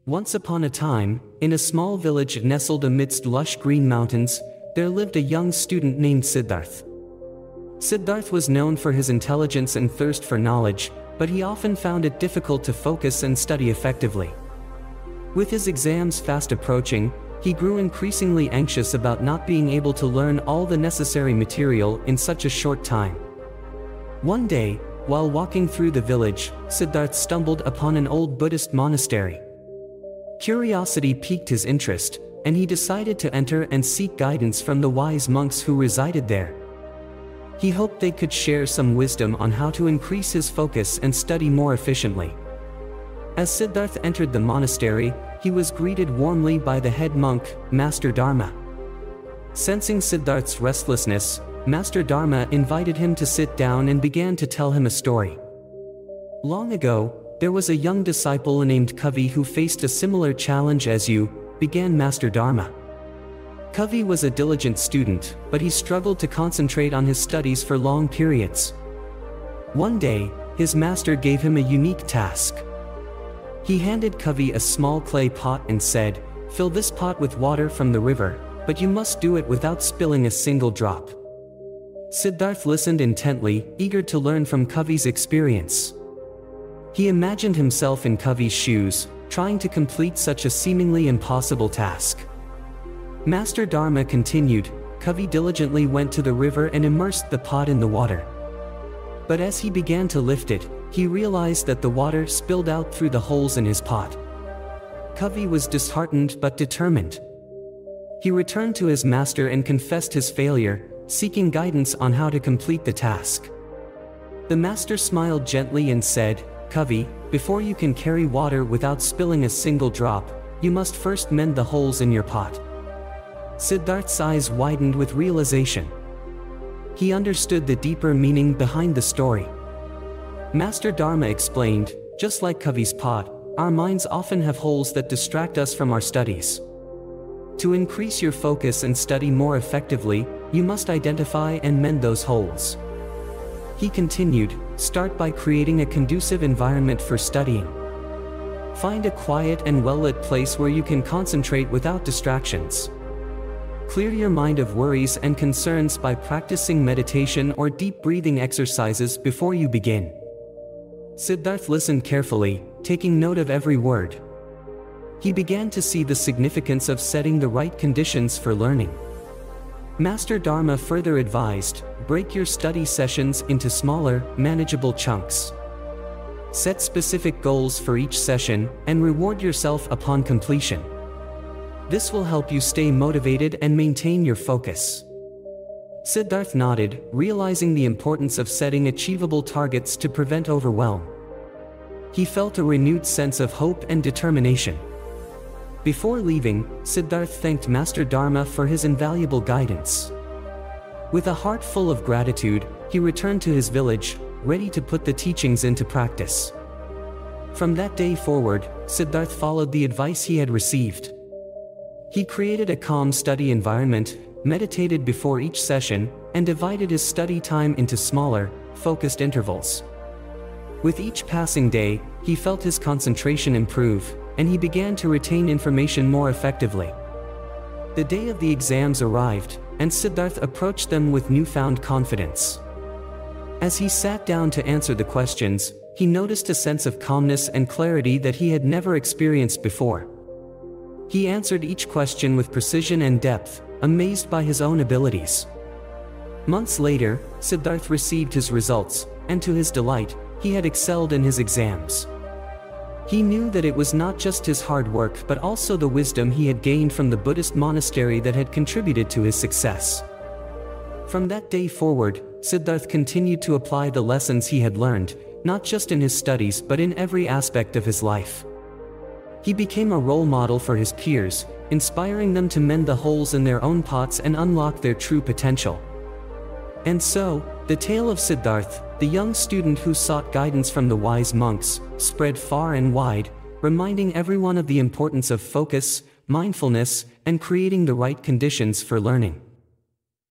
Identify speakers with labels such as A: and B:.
A: Once upon a time, in a small village nestled amidst lush green mountains, there lived a young student named Siddharth. Siddharth was known for his intelligence and thirst for knowledge, but he often found it difficult to focus and study effectively. With his exams fast approaching, he grew increasingly anxious about not being able to learn all the necessary material in such a short time. One day, while walking through the village, Siddharth stumbled upon an old Buddhist monastery. Curiosity piqued his interest, and he decided to enter and seek guidance from the wise monks who resided there. He hoped they could share some wisdom on how to increase his focus and study more efficiently. As Siddharth entered the monastery, he was greeted warmly by the head monk, Master Dharma. Sensing Siddharth's restlessness, Master Dharma invited him to sit down and began to tell him a story. Long ago, there was a young disciple named Kavi who faced a similar challenge as you, began Master Dharma. Kavi was a diligent student, but he struggled to concentrate on his studies for long periods. One day, his master gave him a unique task. He handed Kavi a small clay pot and said, "Fill this pot with water from the river, but you must do it without spilling a single drop." Siddharth listened intently, eager to learn from Kavi's experience. He imagined himself in Kavi's shoes, trying to complete such a seemingly impossible task. Master Dharma continued, "Kavi diligently went to the river and immersed the pot in the water. But as he began to lift it, he realized that the water spilled out through the holes in his pot. Kavi was disheartened but determined. He returned to his master and confessed his failure, seeking guidance on how to complete the task. The master smiled gently and said, "Kavi, before you can carry water without spilling a single drop, you must first mend the holes in your pot." Siddharth's eyes widened with realization. He understood the deeper meaning behind the story. Master Dharma explained, "Just like Kavi's pot, our minds often have holes that distract us from our studies. To increase your focus and study more effectively, you must identify and mend those holes." He continued, "Start by creating a conducive environment for studying. Find a quiet and well-lit place where you can concentrate without distractions. Clear your mind of worries and concerns by practicing meditation or deep breathing exercises before you begin." Siddharth listened carefully, taking note of every word. He began to see the significance of setting the right conditions for learning. Master Dharma further advised, "Break your study sessions into smaller, manageable chunks. Set specific goals for each session, and reward yourself upon completion. This will help you stay motivated and maintain your focus." Siddharth nodded, realizing the importance of setting achievable targets to prevent overwhelm. He felt a renewed sense of hope and determination. Before leaving, Siddharth thanked Master Dharma for his invaluable guidance. With a heart full of gratitude, he returned to his village, ready to put the teachings into practice. From that day forward, Siddharth followed the advice he had received. He created a calm study environment, meditated before each session, and divided his study time into smaller, focused intervals. With each passing day, he felt his concentration improve, and he began to retain information more effectively. The day of the exams arrived, and Siddharth approached them with newfound confidence. As he sat down to answer the questions, he noticed a sense of calmness and clarity that he had never experienced before. He answered each question with precision and depth, amazed by his own abilities. Months later, Siddharth received his results, and to his delight, he had excelled in his exams. He knew that it was not just his hard work but also the wisdom he had gained from the Buddhist monastery that had contributed to his success. From that day forward, Siddharth continued to apply the lessons he had learned, not just in his studies but in every aspect of his life. He became a role model for his peers, inspiring them to mend the holes in their own pots and unlock their true potential. And so, the tale of Siddharth, the young student who sought guidance from the wise monks, spread far and wide, reminding everyone of the importance of focus, mindfulness, and creating the right conditions for learning.